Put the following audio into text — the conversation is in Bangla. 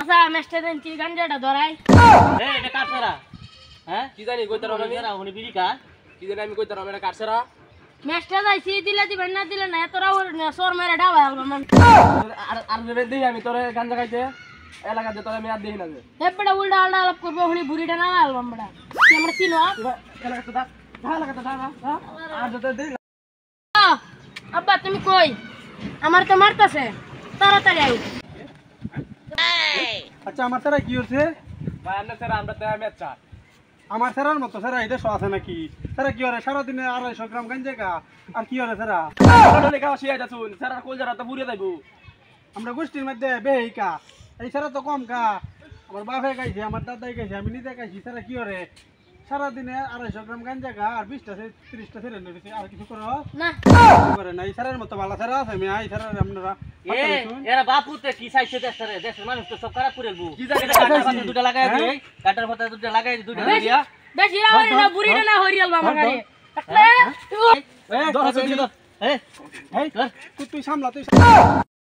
চাচা মেস্টে দেন কি গাঞ্জাটা ধরাই এই এটা কাটছরা হ্যাঁ কি জানি কইতার আমি না উনি বিড়ি কা কি জানি আমি কইতার এটা কাটছরা মেস্টে যাইছি দিলে দিবেন না দিলে না তোরা সর মেরে ডাবা আলবাম আর রে দেই আমি তোরে গাঞ্জা খাইতে এলাকাতে তোরে আমি আর দেই না যে হেপড়া উল্টা আলডা আলাপ করব হনি বুড়িটা না আলবাম বড়া কি আমরা চিনো এলাকাতে দা এলাকাতে দা আর যত দেই আব্বা তুমি কই আমার তো মারতাছে তাড়াতাড়ি আই আচ্ছা আমার স্যার কি হচ্ছে ভাই আমরা স্যার আমরা তো আমি আচ্ছা আমার স্যারের মতো স্যার এই দেশও আছে নাকি স্যার কি হরে সারাদিনে 250 গ্রাম গাঞ্জা কা আর কি হরে স্যার ছোটলে কাও শিয়া যাছুন স্যার আর কোল যারা তো বুড়িয়ে যাইবো আমরা গোষ্ঠীর মধ্যে বেহি কা এই স্যার তো কম কা আমার বাপে খাইছে আমার দাদাই খাইছে আমি নিজে খাইছি স্যার কি হরে সারাদিনে 250 গ্রাম গাঞ্জা কা আর 20টা 30টা ছেড়ে নিয়েছে আর কিছু করো না করে না এই স্যারের মতো ভালো স্যার আছে আমি এই স্যার আপনারা এরা বাপুতে কি চাইছে দেশের মানুষ তো সব খারাপ করে দেবো কি জানি কাটার পাতে দুটো লাগাই দিই কাটার পাতে দুটো লাগাই দিই দুটো দিয়া বেশি হরি না বুড়িটা না হরি আলবাম গাড়ি এই দশ এই তুই সামলা তুই